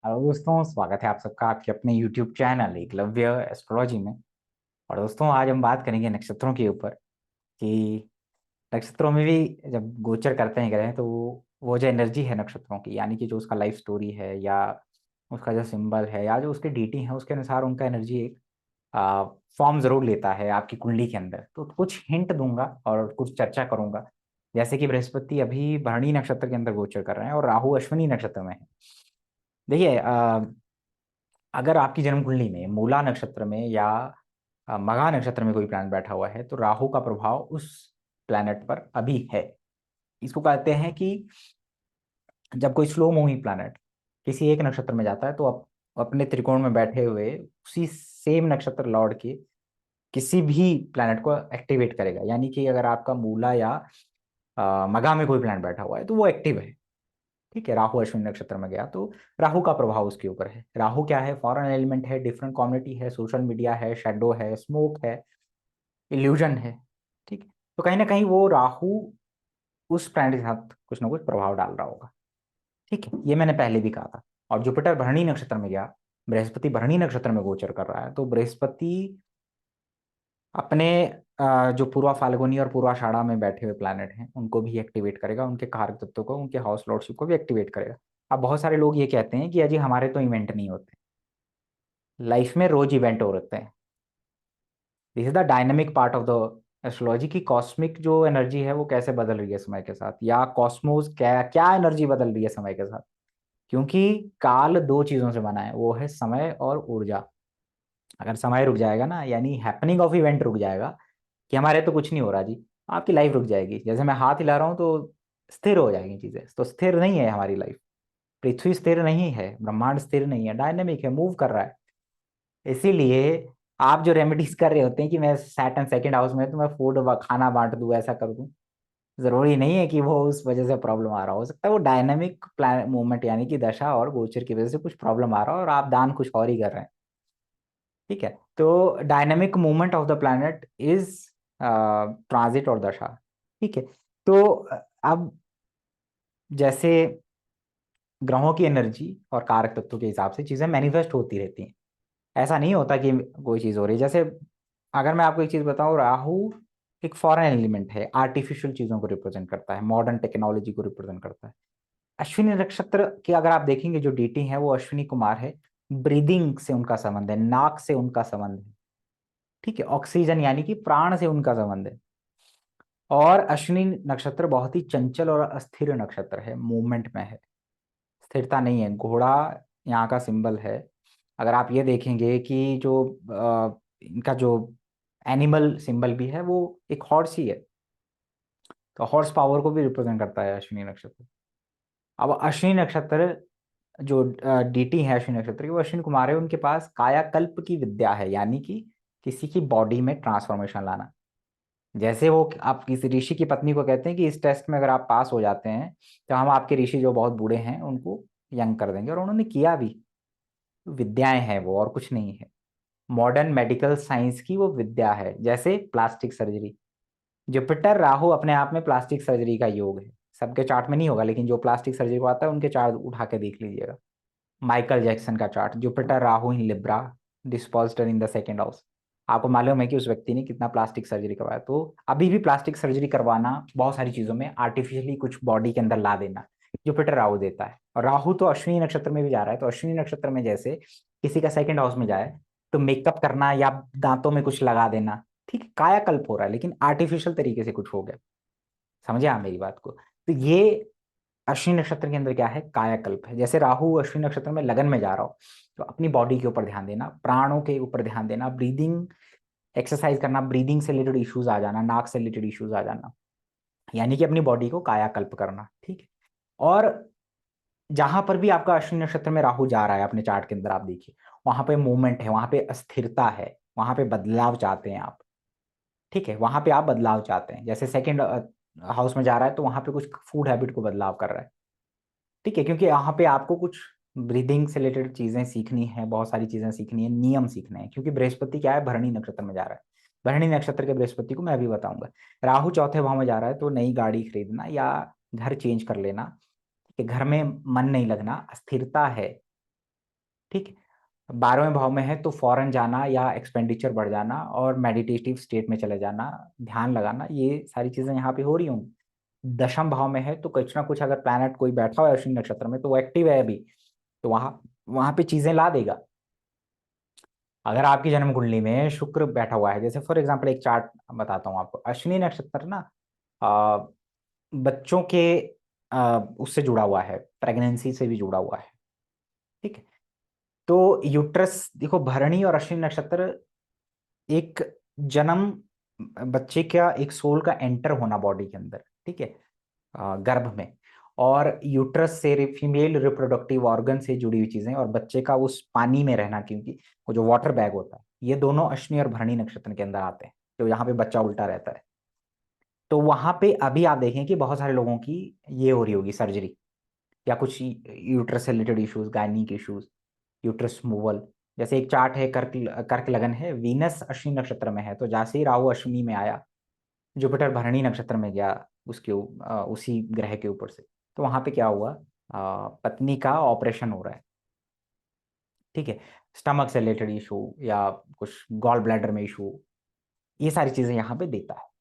Hello दोस्तों, स्वागत है आप सबका आपके अपने YouTube चैनल एकलव्य एस्ट्रोलॉजी में। और दोस्तों, आज हम बात करेंगे नक्षत्रों के ऊपर कि नक्षत्रों में भी जब गोचर करते हैं ग्रह, तो वो जो एनर्जी है नक्षत्रों की, यानी कि जो उसका लाइफ स्टोरी है या उसका जो सिंबल है या जो उसके डीटी है, उसके अनुसार उनका एनर्जी एक फॉर्म जरूर लेता है आपकी कुंडली के अंदर। तो कुछ हिंट दूंगा और कुछ चर्चा करूंगा। जैसे कि बृहस्पति अभी भरणी नक्षत्र के अंदर गोचर कर रहे हैं और राहु अश्विनी नक्षत्र में है। देखिए, अगर आपकी जन्म कुंडली में मूला नक्षत्र में या मघा नक्षत्र में कोई प्लैनेट बैठा हुआ है, तो राहु का प्रभाव उस प्लैनेट पर अभी है। इसको कहते हैं कि जब कोई स्लो मूविंग प्लैनेट किसी एक नक्षत्र में जाता है, तो अपने त्रिकोण में बैठे हुए उसी सेम नक्षत्र लॉर्ड के किसी भी प्लैनेट को एक्टिवेट करेगा। यानी कि अगर आपका मूला या मघा में कोई प्लैनेट बैठा हुआ है, तो वो एक्टिव है। ठीक है, राहु अश्विनी नक्षत्र में गया तो राहु का प्रभाव उसके ऊपर है। राहु क्या है? फॉरेन एलिमेंट है, डिफरेंट कम्युनिटी है, सोशल मीडिया है, शेडो है, स्मोक है, इल्यूजन है। ठीक है, तो कहीं ना कहीं वो राहु उस प्लैनेट के साथ कुछ ना कुछ प्रभाव डाल रहा होगा। ठीक है, ये मैंने पहले भी कहा था। और जुपिटर भरणी नक्षत्र में गया, बृहस्पति भरणी नक्षत्र में गोचर कर रहा है, तो बृहस्पति अपने जो पूर्वा फाल्गुनी और पूर्वाषाढ़ा में बैठे हुए प्लैनेट हैं उनको भी एक्टिवेट करेगा, उनके कारक तत्वों को, उनके हाउस लॉर्डशिप को भी एक्टिवेट करेगा। अब बहुत सारे लोग ये कहते हैं कि अजी हमारे तो इवेंट नहीं होते, लाइफ में रोज इवेंट हो रहे हैं। This is the dynamic part of the astrology की कॉस्मिक जो एनर्जी है वो कैसे बदल रही है समय के साथ, या कॉस्मोस क्या क्या एनर्जी बदल रही है समय के साथ। क्योंकि काल दो चीजों से बना है, वो है समय और ऊर्जा। अगर समय रुक जाएगा ना, यानी हैपनिंग ऑफ इवेंट रुक जाएगा कि हमारे तो कुछ नहीं हो रहा जी, आपकी लाइफ रुक जाएगी। जैसे मैं हाथ हिला रहा हूँ तो स्थिर हो जाएंगी चीजें, तो स्थिर नहीं है हमारी लाइफ। पृथ्वी स्थिर नहीं है, ब्रह्मांड स्थिर नहीं है, डायनेमिक है, मूव कर रहा है। इसीलिए आप जो रेमेडीज कर रहे होते हैं कि मैं सैटर्न सेकंड हाउस में, तो मैं फूड खाना बांट दूं, ऐसा कर दूं, जरूरी नहीं है कि वो उस वजह से प्रॉब्लम आ रहा हो सकता है वो डायनेमिक प्लान मूवमेंट यानी कि दशा और गोचर की वजह से कुछ प्रॉब्लम आ रहा हो और आप दान कुछ और ही कर रहे हैं। ठीक है, तो dynamic movement of the planet is transit और दशा। ठीक है, तो अब जैसे ग्रहों की एनर्जी और कारक तत्वों के हिसाब से चीजें मैनिफेस्ट होती रहती हैं। ऐसा नहीं होता कि कोई चीज हो रही है। जैसे अगर मैं आपको एक चीज बताऊं, राहु एक फॉरेन एलिमेंट है, आर्टिफिशियल चीजों को रिप्रेजेंट करता है, मॉडर्न टेक्नोलॉजी को रिप्रेजेंट करता है। अश्विनी नक्षत्र के अगर आप देखेंगे जो डीटी है वो अश्विनी कुमार है। ब्रीदिंग से उनका संबंध है, नाक से उनका संबंध है। ठीक है, ऑक्सीजन यानी कि प्राण से उनका संबंध है। और अश्विनी नक्षत्र बहुत ही चंचल और अस्थिर नक्षत्र है, मूवमेंट में है, स्थिरता नहीं है। घोड़ा यहाँ का सिंबल है। अगर आप ये देखेंगे कि जो इनका जो एनिमल सिंबल भी है वो एक हॉर्स ही है, तो हॉर्स पावर को भी रिप्रेजेंट करता है अश्विनी नक्षत्र। अब अश्विनी नक्षत्र जो डीटी है अश्विनी नक्षत्र की, वो अश्विनी कुमार है, उनके पास कायाकल्प की विद्या है, यानी कि किसी की बॉडी में ट्रांसफॉर्मेशन लाना। जैसे वो आप किसी ऋषि की पत्नी को कहते हैं कि इस टेस्ट में अगर आप पास हो जाते हैं तो हम आपके ऋषि जो बहुत बूढ़े हैं उनको यंग कर देंगे, और उन्होंने किया भी। विद्याएं हैं वो, और कुछ नहीं है। मॉडर्न मेडिकल साइंस की वो विद्या है, जैसे प्लास्टिक सर्जरी। जुपिटर राहु अपने आप में प्लास्टिक सर्जरी का योग है। सबके चार्ट में नहीं होगा, लेकिन जो प्लास्टिक सर्जरी को आता है उनके चार्ट उठा के देख लीजिएगा। माइकल जैक्सन का chart, Jupiter Rahu in Libra, dispositor in the second house. आपको मालूम है कि उस व्यक्ति ने कितना प्लास्टिक सर्जरी करवाया। तो अभी भी प्लास्टिक सर्जरी करवाना, बहुत सारी चीजों में आर्टिफिशियली कुछ बॉडी के अंदर ला देना, जुपिटर राहु देता है। और राहु तो अश्विनी नक्षत्र में भी जा रहा है, तो अश्विनी नक्षत्र में जैसे किसी का सेकंड हाउस में जाए तो मेकअप करना या दांतों में कुछ लगा देना। ठीक है, कायाकल्प हो रहा है, लेकिन आर्टिफिशियल तरीके से कुछ हो गया। समझे आप मेरी बात को? तो ये अश्विनी नक्षत्र के अंदर क्या है? कायाकल्प है। जैसे राहु अश्विनी नक्षत्र में लगन में जा रहा हो, तो अपनी बॉडी के ऊपर ध्यान देना, प्राणों के ऊपर ध्यान देना, ब्रीदिंग एक्सरसाइज करना, ब्रीदिंग से रिलेटेड इश्यूज आ जाना, नाक से रिलेटेड इश्यूज आ जाना, यानी कि अपनी बॉडी को कायाकल्प करना। ठीक है, और जहां पर भी आपका अश्विनी नक्षत्र में राहु जा रहा है अपने चार्ट के अंदर आप देखिए, वहां पे मूवमेंट है, वहां पे अस्थिरता है, वहां पे बदलाव चाहते हैं आप। ठीक है, वहां पे आप बदलाव चाहते हैं। जैसे सेकंड हाउस में जा रहा है तो वहां पे कुछ फूड हैबिट को बदलाव कर रहा है। ठीक है, क्योंकि यहाँ पे आपको कुछ ब्रीदिंग से रिलेटेड चीजें सीखनी है, बहुत सारी चीजें सीखनी है, नियम सीखने हैं, क्योंकि बृहस्पति क्या है? भरणी नक्षत्र में जा रहा है। भरणी नक्षत्र के बृहस्पति को मैं अभी बताऊंगा। राहु चौथे भाव में जा रहा है, तो नई गाड़ी खरीदना या घर चेंज कर लेना। कि घर में मन नहीं लगना, अस्थिरता है। ठीक है। 12वें भाव में है तो फॉरेन जाना या एक्सपेंडिचर बढ़ जाना और मेडिटेटिव स्टेट में चले जाना, ध्यान लगाना, ये सारी चीजें यहाँ पे हो रही होंगी। 10वें भाव में है तो कुछ ना कुछ अगर प्लैनेट कोई बैठा हुआ है अश्विनी नक्षत्र में तो वो एक्टिव है अभी, तो वहां वहां पे चीजें ला देगा। अगर आपकी जन्म कुंडली में शुक्र बैठा हुआ है, जैसे फॉर एग्जाम्पल एक चार्ट बताता हूँ आपको, अश्विनी नक्षत्र ना आ, बच्चों के उससे जुड़ा हुआ है, प्रेगनेंसी से भी जुड़ा हुआ है। ठीक है। तो यूट्रस देखो, भरणी और अश्विनी नक्षत्र एक जन्म, बच्चे का एक सोल का एंटर होना बॉडी के अंदर, ठीक है, गर्भ में, और यूट्रस से फीमेल रिप्रोडक्टिव ऑर्गन से जुड़ी हुई चीजें, और बच्चे का उस पानी में रहना, क्योंकि वो जो वाटर बैग होता है, ये दोनों अश्विनी और भरणी नक्षत्र के अंदर आते हैं, तो यहाँ पे बच्चा उल्टा रहता है। तो वहां पे अभी आप देखें कि बहुत सारे लोगों की ये हो रही होगी सर्जरी, या कुछ यूट्रस से related issues, gynaec issues, uterus movable. जैसे एक चार्ट है, कर्क कर्क लगन है, वीनस अश्विनी नक्षत्र में है, तो जैसे ही राहु अश्विनी में आया, जुपिटर भरणी नक्षत्र में गया, उसके उसी ग्रह के ऊपर से, तो वहां पे क्या हुआ, पत्नी का ऑपरेशन हो रहा है। ठीक है। स्टमक से रिलेटेड इशू या कुछ गॉल ब्लैडर में इशू, ये सारी चीजें यहाँ पे देता है।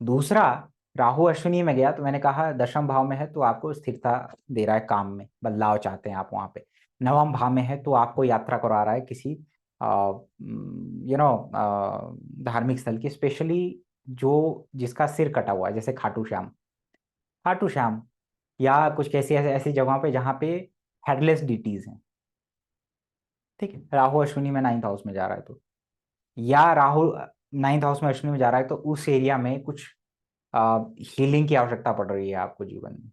दूसरा, राहु अश्विनी में गया तो मैंने कहा 10वें भाव में है तो आपको स्थिरता दे रहा है, काम में बदलाव चाहते हैं आप वहां पे। 9वें भाव में है तो आपको यात्रा करा रहा है किसी धार्मिक स्थल की, स्पेशली जो जिसका सिर कटा हुआ है, जैसे खाटू श्याम, खाटू श्याम, या कुछ कैसी ऐसी ऐसी जगहों पे जहाँ पे हेडलेस डीटीज हैं। ठीक है। राहु अश्विनी में 9th हाउस में जा रहा है तो, या राहु 9th हाउस में अश्विनी में जा रहा है तो उस एरिया में कुछ हीलिंग की आवश्यकता पड़ रही है आपको जीवन में,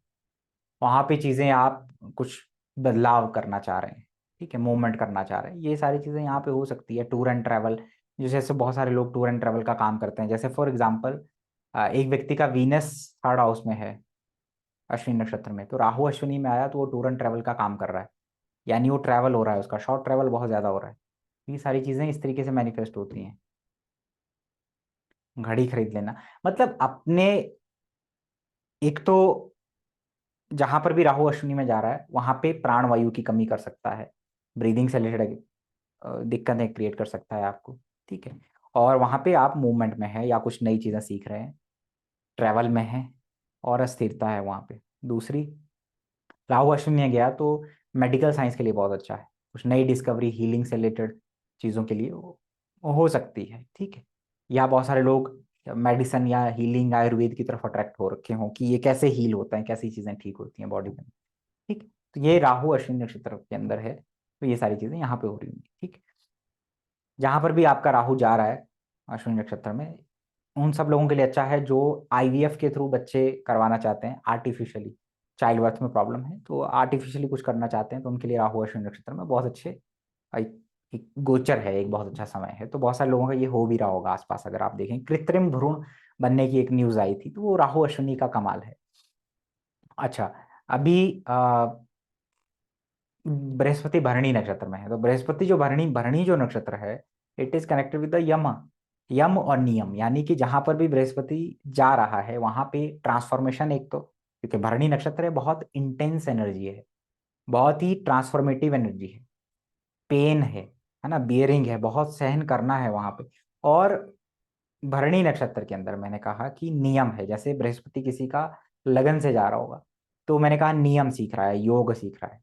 वहां पे चीजें आप कुछ बदलाव करना चाह रहे हैं, ठीक है, मूवमेंट करना चाह रहे हैं, ये सारी चीजें यहाँ पे हो सकती है। टूर एंड ट्रैवल, जैसे बहुत सारे लोग टूर एंड ट्रैवल का काम करते हैं, जैसे फॉर एग्जाम्पल एक व्यक्ति का वीनस 3rd हाउस में है अश्विनी नक्षत्र में, तो राहु अश्विनी में आया तो वो टूर एंड ट्रैवल का काम कर रहा है, यानी वो ट्रैवल हो रहा है, उसका शॉर्ट ट्रैवल बहुत ज्यादा हो रहा है। ये सारी चीजें इस तरीके से मैनिफेस्ट होती हैं। घड़ी खरीद लेना, मतलब अपने, एक तो जहां पर भी राहु अश्विनी में जा रहा है वहां पे प्राण वायु की कमी कर सकता है, ब्रीदिंग से रिलेटेड दिक्कतें क्रिएट कर सकता है आपको। ठीक है। और वहां पे आप मूवमेंट में है या कुछ नई चीजें सीख रहे हैं, ट्रैवल में है, और अस्थिरता है वहां पे। दूसरी, राहु अश्विनी में गया तो मेडिकल साइंस के लिए बहुत अच्छा है, कुछ नई डिस्कवरी हीलिंग से रिलेटेड चीज़ों के लिए वो हो सकती है। ठीक है। या बहुत सारे लोग मेडिसन या हीलिंग आयुर्वेद की तरफ अट्रैक्ट हो रखे हों कि ये कैसे हील होता है, कैसी चीज़ें ठीक होती हैं बॉडी में। ठीक। तो ये राहु अश्विनी नक्षत्र के अंदर है, तो ये सारी चीज़ें यहाँ पे हो रही होंगी। ठीक। जहां पर भी आपका राहु जा रहा है अश्विनी नक्षत्र में, उन सब लोगों के लिए अच्छा है जो आईवीएफ के थ्रू बच्चे करवाना चाहते हैं, आर्टिफिशियली चाइल्ड बर्थ में प्रॉब्लम है तो आर्टिफिशियली कुछ करना चाहते हैं, तो उनके लिए राहु अश्विनी नक्षत्र में बहुत अच्छे एक गोचर है, एक बहुत अच्छा समय है। तो बहुत सारे लोगों का ये हो भी रहा होगा आसपास, अगर आप देखें कृत्रिम भ्रूण बनने की एक न्यूज आई थी तो वो राहु अश्विनी का कमाल है। अच्छा, अभी बृहस्पति भरणी नक्षत्र में है, तो बृहस्पति जो भरणी भरणी जो नक्षत्र है, it is connected with the yama, यम और नियम, यानी कि जहां पर भी बृहस्पति जा रहा है वहां पे ट्रांसफॉर्मेशन, एक तो क्योंकि भरणी नक्षत्र है, बहुत इंटेंस एनर्जी है, बहुत ही ट्रांसफॉर्मेटिव एनर्जी है, पेन है ना, बियरिंग है, बहुत सहन करना है वहां पे। और भरणी नक्षत्र के अंदर मैंने कहा कि नियम है, जैसे बृहस्पति किसी का लगन से जा रहा होगा तो मैंने कहा नियम सीख रहा है, योग सीख रहा है।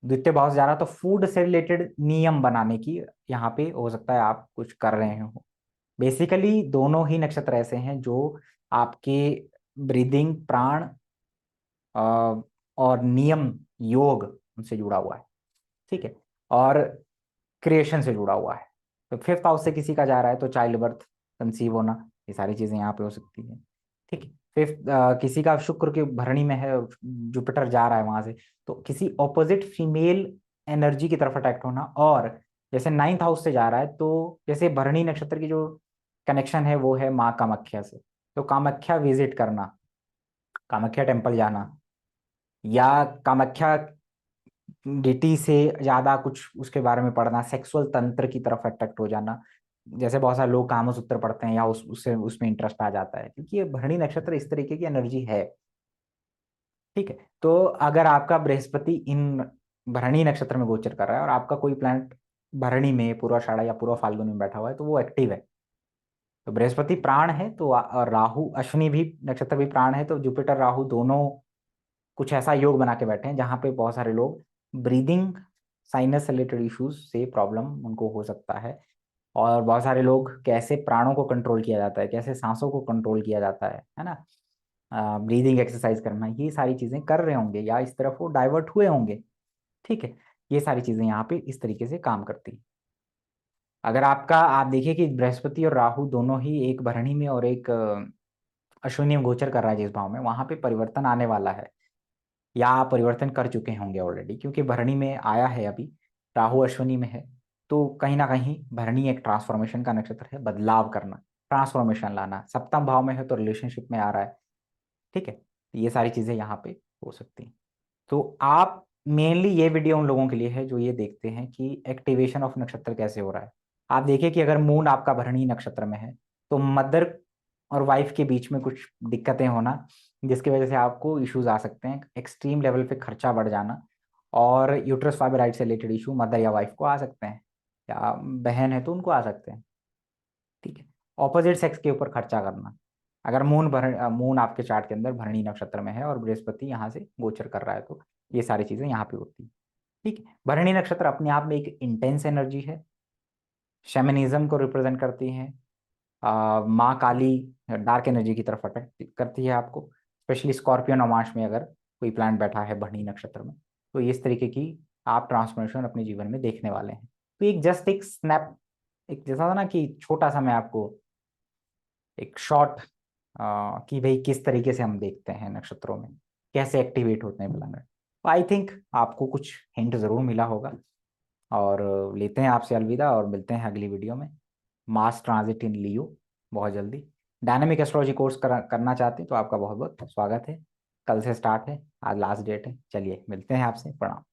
द्वितीय भाव से जा रहा तो फूड से रिलेटेड नियम बनाने की यहाँ पे हो सकता है आप कुछ कर रहे हो। बेसिकली दोनों ही नक्षत्र ऐसे हैं जो आपके ब्रीदिंग, प्राण और नियम, योग उनसे जुड़ा हुआ है। ठीक है। और क्रिएशन से जुड़ा हुआ है। तो 5th हाउस से किसी का जा रहा है तो चाइल्ड बर्थ, कंसीव होना, ये सारी चीजें यहाँ पे हो सकती है। ठीक है। 5th किसी का शुक्र के भरणी में है, जुपिटर जा रहा है वहां से, तो किसी ऑपोजिट फीमेल एनर्जी की तरफ अट्रैक्ट होना। और जैसे 9th हाउस से जा रहा है तो जैसे भरणी नक्षत्र की जो कनेक्शन है वो है माँ कामाख्या से, तो कामाख्या विजिट करना, कामाख्या टेम्पल जाना, या कामाख्या डिटी से ज्यादा कुछ उसके बारे में पढ़ना, सेक्सुअल तंत्र की तरफ अट्रैक्ट हो जाना, जैसे बहुत सारे लोग कामसूत्र पढ़ते हैं या उससे उसमें इंटरेस्ट आ जाता है, क्योंकि ये भरणी नक्षत्र इस तरीके की एनर्जी है। ठीक है। तो अगर आपका बृहस्पति इन भरणी नक्षत्र में गोचर कर रहा है और आपका कोई प्लैनेट भरणी में, पूर्वाषाढ़ा या पूर्व फाल्गुन में बैठा हुआ है, तो वो एक्टिव है। तो बृहस्पति प्राण है, तो और राहु अश्विनी भी नक्षत्र भी प्राण है, तो जुपिटर राहु दोनों कुछ ऐसा योग बना के बैठे हैं जहाँ पे बहुत सारे लोग ब्रीदिंग साइनस रिलेटेड इश्यूज से प्रॉब्लम उनको हो सकता है। और बहुत सारे लोग कैसे प्राणों को कंट्रोल किया जाता है, कैसे सांसों को कंट्रोल किया जाता है ना, ब्रीदिंग एक्सरसाइज करना, ये सारी चीजें कर रहे होंगे या इस तरफ वो डाइवर्ट हुए होंगे। ठीक है, ये सारी चीजें यहाँ पे इस तरीके से काम करती हैं। अगर आपका आप देखिए कि बृहस्पति और राहु दोनों ही एक भरणी में और एक अश्विनी में गोचर कर रहा है जिस भाव में, वहां पे परिवर्तन आने वाला है या आप परिवर्तन कर चुके होंगे ऑलरेडी, क्योंकि भरणी में आया है अभी, राहु अश्विनी में है। तो कहीं ना कहीं भरणी एक ट्रांसफॉर्मेशन का नक्षत्र है, बदलाव करना, ट्रांसफॉर्मेशन लाना। सप्तम भाव में है तो रिलेशनशिप में आ रहा है। ठीक है, तो ये सारी चीजें यहाँ पे हो सकती हैं। तो आप मेनली ये वीडियो उन लोगों के लिए है जो ये देखते हैं कि एक्टिवेशन ऑफ नक्षत्र कैसे हो रहा है। आप देखिए कि अगर मून आपका भरणी नक्षत्र में है तो मदर और वाइफ के बीच में कुछ दिक्कतें होना, जिसकी वजह से आपको इश्यूज आ सकते हैं, एक्सट्रीम लेवल पे खर्चा बढ़ जाना, और यूट्रस फाइब्रॉइड से रिलेटेड इशू मदर या वाइफ को आ सकते हैं, या बहन है तो उनको आ सकते हैं। ठीक है, ऑपोजिट सेक्स के ऊपर खर्चा करना, अगर मून आपके चार्ट के अंदर भरणी नक्षत्र में है और बृहस्पति यहाँ से गोचर कर रहा है, तो ये सारी चीजें यहाँ पे होती है। ठीक है, भरणी नक्षत्र अपने आप में एक इंटेंस एनर्जी है, शेमनिज्म को रिप्रेजेंट करती है। माँ काली डार्क एनर्जी की तरफ अट्रैक्ट करती है आपको, स्पेशली स्कॉर्पियो नवांश में अगर कोई प्लैनेट बैठा है भरणी नक्षत्र में, तो इस तरीके की आप ट्रांसफॉर्मेशन अपने जीवन में देखने वाले हैं। तो एक जस्ट एक स्नैप, एक जैसा था ना कि छोटा सा मैं आपको एक शॉर्ट कि भाई किस तरीके से हम देखते हैं नक्षत्रों में, कैसे एक्टिवेट होते हैं प्लैनेट। आई थिंक आपको कुछ हिंट जरूर मिला होगा। और लेते हैं आपसे अलविदा और मिलते हैं अगली वीडियो में। मास ट्रांजिट इन लियो बहुत जल्दी। डायनामिक एस्ट्रोलॉजी कोर्स करना चाहते हैं तो आपका बहुत बहुत स्वागत है। कल से स्टार्ट है, आज लास्ट डेट है। चलिए मिलते हैं आपसे, प्रणाम।